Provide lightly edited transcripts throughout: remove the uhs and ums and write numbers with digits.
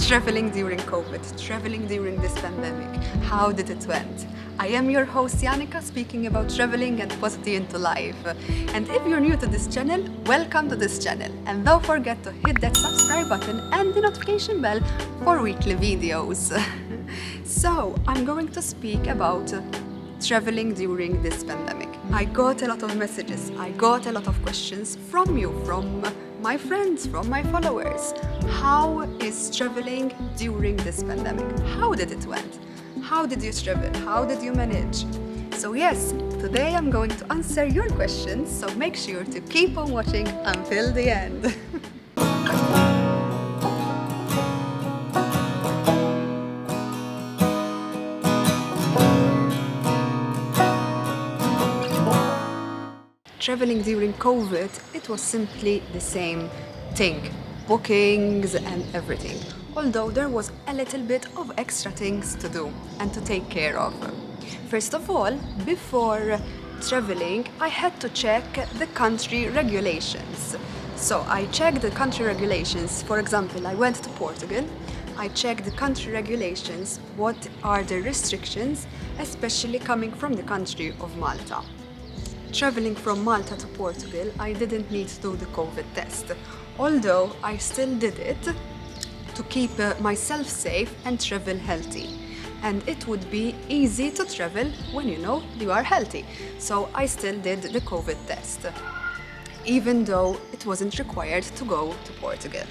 Traveling during COVID, traveling during this pandemic, how did it went? I am your host Yanika, speaking about traveling and positive into life. And if you're new to this channel, welcome to this channel. And don't forget to hit that subscribe button and the notification bell for weekly videos. So, I'm going to speak about traveling during this pandemic. I got a lot of messages, I got a lot of questions from you, from my friends, from my followers. How is traveling during this pandemic? How did it went? How did you travel? How did you manage? So yes, today I'm going to answer your questions, so make sure to keep on watching until the end. Traveling during COVID, it was simply the same thing, bookings and everything, although there was a little bit of extra things to do and to take care of. First of all, before traveling, I had to check the country regulations. So I checked the country regulations. For example, I went to Portugal. I checked the country regulations, what are the restrictions, especially coming from the country of Malta. Traveling from Malta to Portugal, I didn't need to do the COVID test, although I still did it to keep myself safe and travel healthy. And it would be easy to travel when you know you are healthy. So I still did the COVID test, even though it wasn't required to go to Portugal.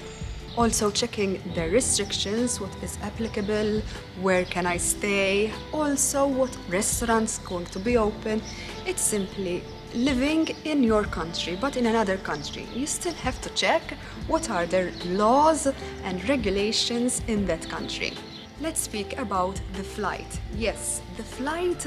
Also checking the restrictions, what is applicable, where can I stay, also what restaurants going to be open. It's simply living in your country, but in another country. You still have to check what are the laws and regulations in that country. Let's speak about the flight. Yes, the flight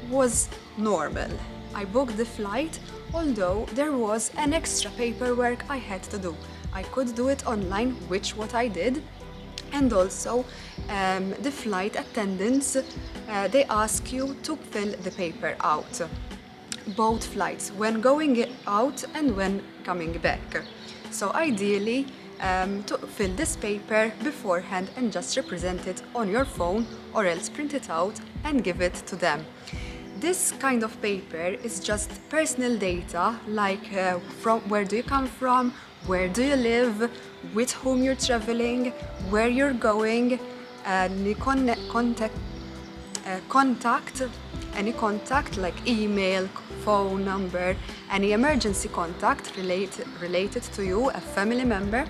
was normal. I booked the flight, although there was an extra paperwork I had to do. I could do it online, which what I did, and also the flight attendants, they ask you to fill the paper out. Both flights, when going out and when coming back. So ideally, to fill this paper beforehand and just represent it on your phone or else print it out and give it to them. This kind of paper is just personal data, like from where do you come from, where do you live, with whom you're traveling, where you're going, any contact like email, phone number, any emergency contact related to you, a family member.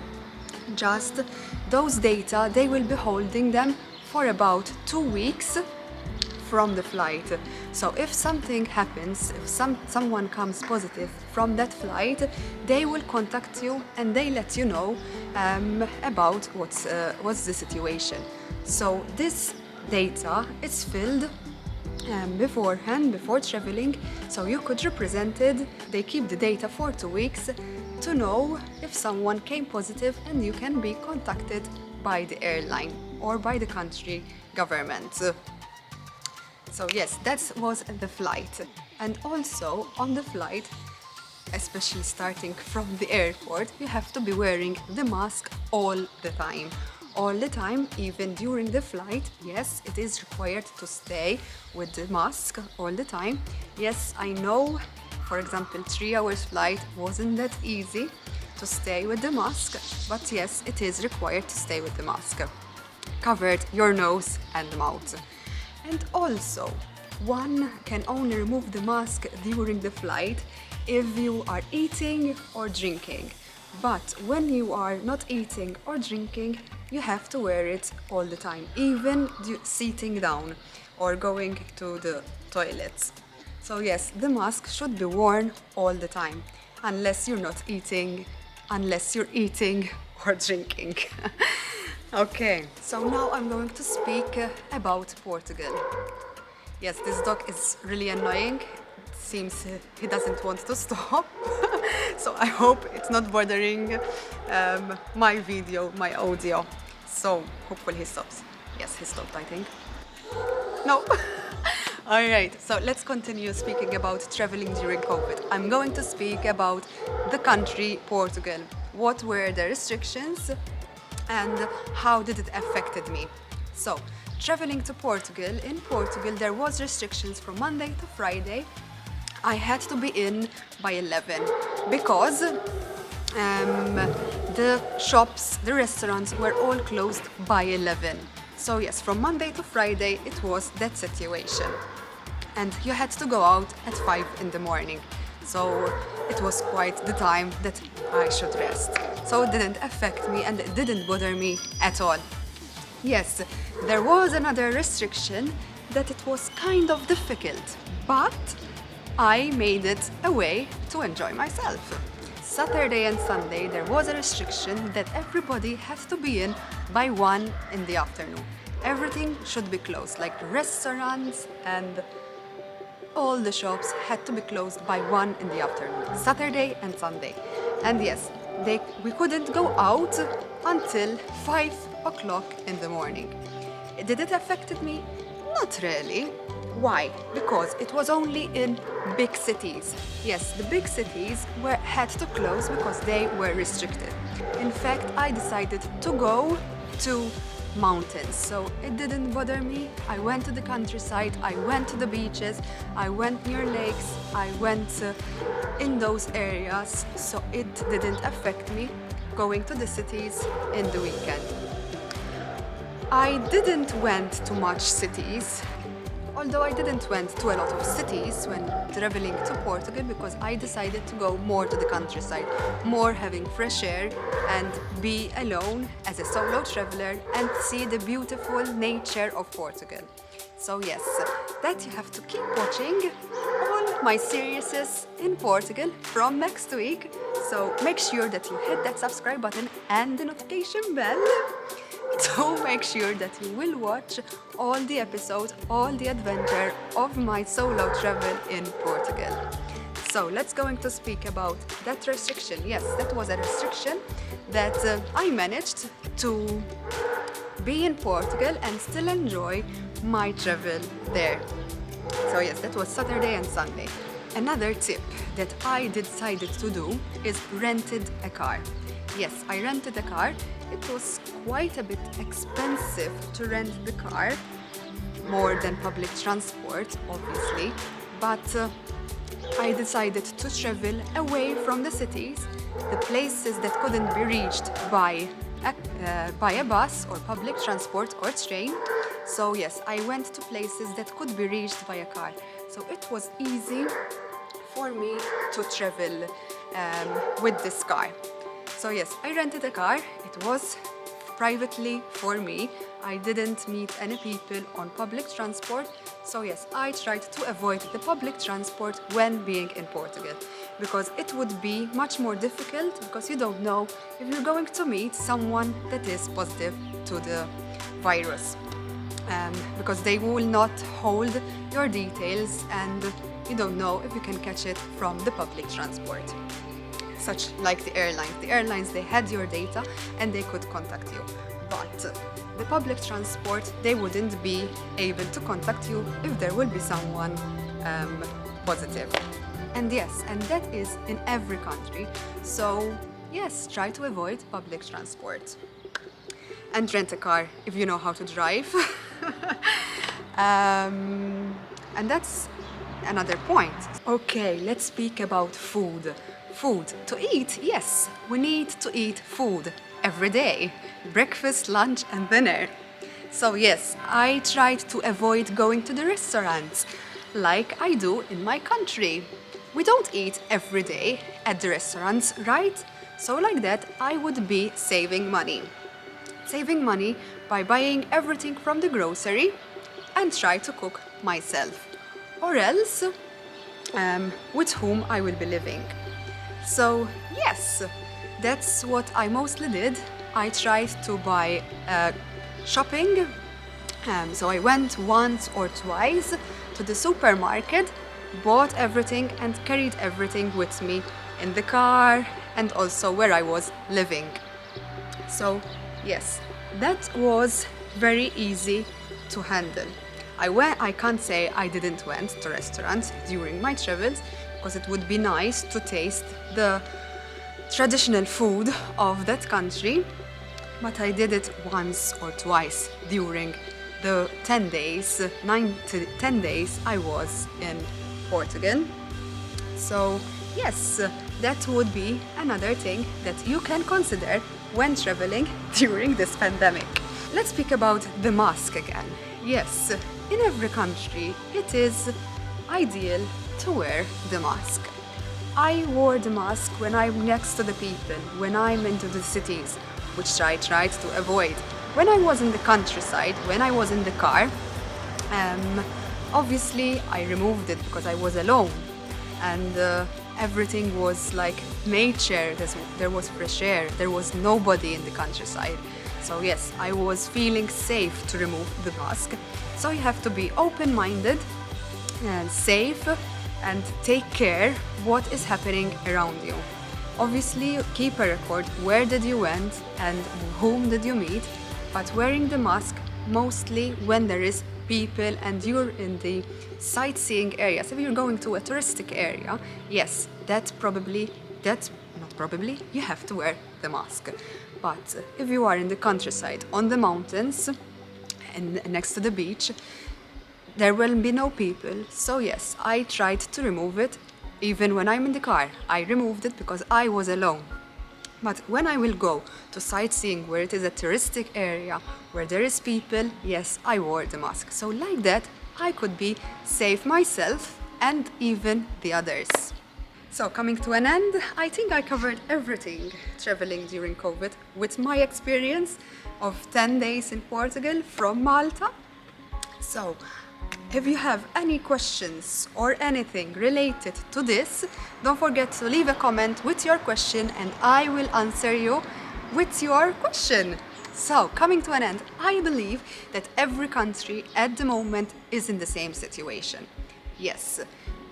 Just those data, they will be holding them for about 2 weeks from the flight. So if something happens, if someone comes positive from that flight, they will contact you and they let you know about what's the situation. So this data is filled beforehand, before traveling, so you could represent it. They keep the data for 2 weeks to know if someone came positive, and you can be contacted by the airline or by the country government. So yes, that was the flight. And also on the flight, especially starting from the airport, you have to be wearing the mask all the time. All the time, even during the flight. Yes, it is required to stay with the mask all the time. Yes, I know, for example, 3 hours flight wasn't that easy to stay with the mask, but yes, it is required to stay with the mask. Covered your nose and mouth. And also, one can only remove the mask during the flight if you are eating or drinking. But when you are not eating or drinking, you have to wear it all the time, even sitting down or going to the toilets. So yes, the mask should be worn all the time, unless you're not eating, unless you're eating or drinking. Okay, so now I'm going to speak about Portugal. Yes, this dog is really annoying. It seems he doesn't want to stop. So I hope it's not bothering my video, my audio. So hopefully he stops. Yes, he stopped, I think. No. All right, so let's continue speaking about traveling during COVID. I'm going to speak about the country, Portugal. What were the restrictions and how did it affected me. So, traveling to Portugal, in Portugal there was restrictions from Monday to Friday. I had to be in by 11 because the shops, the restaurants were all closed by 11. So yes, from Monday to Friday it was that situation. And you had to go out at 5 in the morning. So it was quite the time that I should rest. So it didn't affect me and it didn't bother me at all. Yes, there was another restriction that it was kind of difficult, but I made it a way to enjoy myself. Saturday and Sunday there was a restriction that everybody has to be in by 1 in the afternoon. Everything should be closed, like restaurants and all the shops had to be closed by 1 in the afternoon, Saturday and Sunday. And yes, we couldn't go out until 5 o'clock in the morning. Did it affect me? Not really. Why? Because it was only in big cities. Yes, the big cities had to close because they were restricted. In fact, I decided to go to mountains, so it didn't bother me. I went to the countryside, I went to the beaches, I went near lakes, I went in those areas, so it didn't affect me going to the cities in the weekend. I didn't went to much cities, although I didn't went to a lot of cities when traveling to Portugal because I decided to go more to the countryside, more having fresh air and be alone as a solo traveler and see the beautiful nature of Portugal. So yes, that you have to keep watching all my series in Portugal from next week. So make sure that you hit that subscribe button and the notification bell to make sure that you will watch all the episodes, all the adventure of my solo travel in Portugal. So let's going to speak about that restriction. Yes, that was a restriction that I managed to be in Portugal and still enjoy my travel there. So yes, that was Saturday and Sunday. Another tip that I decided to do is rented a car. Yes, I rented a car. It was quite a bit expensive to rent the car, more than public transport, obviously, but I decided to travel away from the cities, the places that couldn't be reached by a bus or public transport or train. So yes, I went to places that could be reached by a car. So it was easy for me to travel with this car. So yes, I rented a car. It was privately for me. I didn't meet any people on public transport. So yes, I tried to avoid the public transport when being in Portugal because it would be much more difficult because you don't know if you're going to meet someone that is positive to the virus. Because they will not hold your details and you don't know if you can catch it from the public transport. Such like the airlines. The airlines, they had your data and they could contact you. But the public transport, they wouldn't be able to contact you if there will be someone positive. And yes, and that is in every country. So yes, try to avoid public transport. And rent a car if you know how to drive. And that's another point. Okay, let's speak about food. Food to eat, yes, we need to eat food every day, breakfast, lunch and dinner. So yes, I tried to avoid going to the restaurants like I do in my country. We don't eat every day at the restaurants, right? So like that, I would be saving money. Saving money by buying everything from the grocery and try to cook myself. Or else, with whom I will be living. So yes, that's what I mostly did. I tried to buy shopping. So I went once or twice to the supermarket, bought everything and carried everything with me in the car and also where I was living. So yes, that was very easy to handle. I can't say I didn't went to restaurants during my travels because it would be nice to taste the traditional food of that country. but I did it once or twice during the 10 days, 9 to 10 days I was in Portugal. So yes, that would be another thing that you can consider when traveling during this pandemic. Let's speak about the mask again. Yes, in every country it is ideal to wear the mask. I wore the mask when I'm next to the people, when I'm into the cities, which I tried to avoid. When I was in the countryside, when I was in the car, obviously I removed it because I was alone, and everything was like nature. There was fresh air, there was nobody in the countryside. So yes, I was feeling safe to remove the mask. So you have to be open-minded and safe and take care what is happening around you. Obviously, keep a record where did you went and whom did you meet, but wearing the mask mostly when there is people and you're in the sightseeing areas. If you're going to a touristic area, yes, you have to wear the mask. But if you are in the countryside, on the mountains, and next to the beach, there will be no people. So yes, I tried to remove it. Even when I'm in the car, I removed it because I was alone. But when I will go to sightseeing where it is a touristic area, where there is people, yes, I wore the mask. So like that, I could be safe myself and even the others. So coming to an end, I think I covered everything traveling during COVID with my experience of 10 days in Portugal from Malta. So if you have any questions or anything related to this, don't forget to leave a comment with your question and I will answer you with your question. So, coming to an end, I believe that every country at the moment is in the same situation. Yes,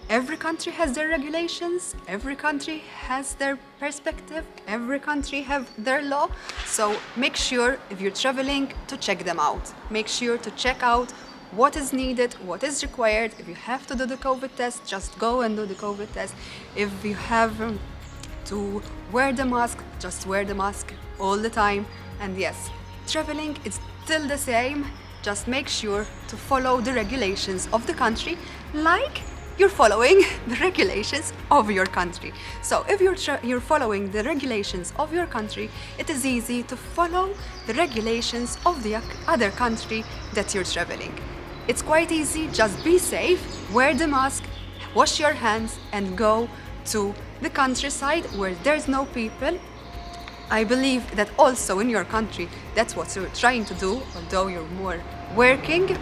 every country has their regulations, every country has their perspective, every country have their law. So make sure if you're traveling to check them out. Make sure to check out what is needed, what is required. If you have to do the COVID test, just go and do the COVID test. If you have to wear the mask, just wear the mask all the time. And yes, traveling is still the same. Just make sure to follow the regulations of the country like you're following the regulations of your country. So if you're following the regulations of your country, it is easy to follow the regulations of the other country that you're traveling. It's quite easy, just be safe, wear the mask, wash your hands and go to the countryside where there's no people. I believe that also in your country, that's what you're trying to do, although you're more working.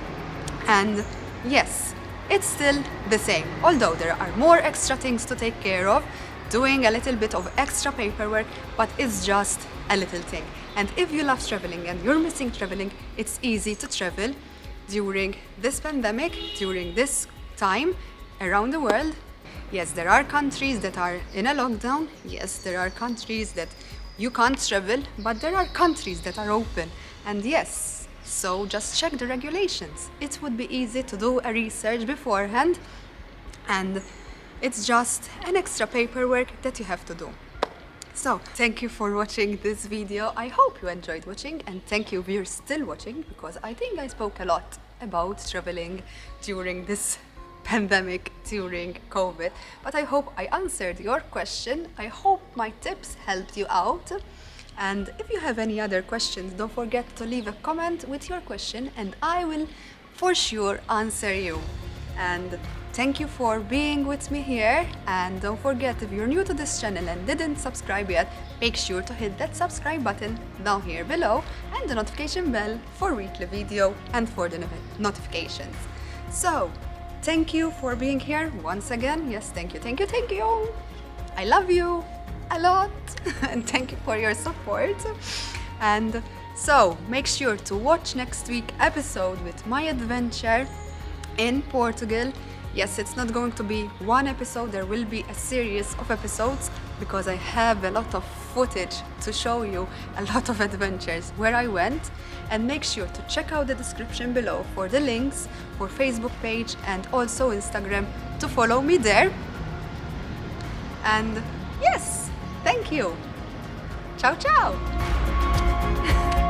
And yes, it's still the same, although there are more extra things to take care of, doing a little bit of extra paperwork, but it's just a little thing. And if you love traveling and you're missing traveling, it's easy to travel during this pandemic, during this time around the world. Yes, there are countries that are in a lockdown. Yes, there are countries that you can't travel, but there are countries that are open. And yes, so just check the regulations. It would be easy to do a research beforehand, and it's just an extra paperwork that you have to do. So, thank you for watching this video. I hope you enjoyed watching, and thank you if you're still watching, because I think I spoke a lot about traveling during this pandemic, during COVID. But I hope I answered your question. I hope my tips helped you out. And if you have any other questions, don't forget to leave a comment with your question and I will for sure answer you. And thank you for being with me here, and don't forget, if you're new to this channel and didn't subscribe yet, make sure to hit that subscribe button down here below and the notification bell for weekly video and for the notifications. So, thank you for being here once again. Yes, thank you. I love you a lot and thank you for your support. And so, make sure to watch next week's episode with my adventure in Portugal. Yes, it's not going to be one episode, there will be a series of episodes because I have a lot of footage to show you, a lot of adventures where I went. And make sure to check out the description below for the links for Facebook page and also Instagram to follow me there. And yes, thank you. Ciao, ciao. again.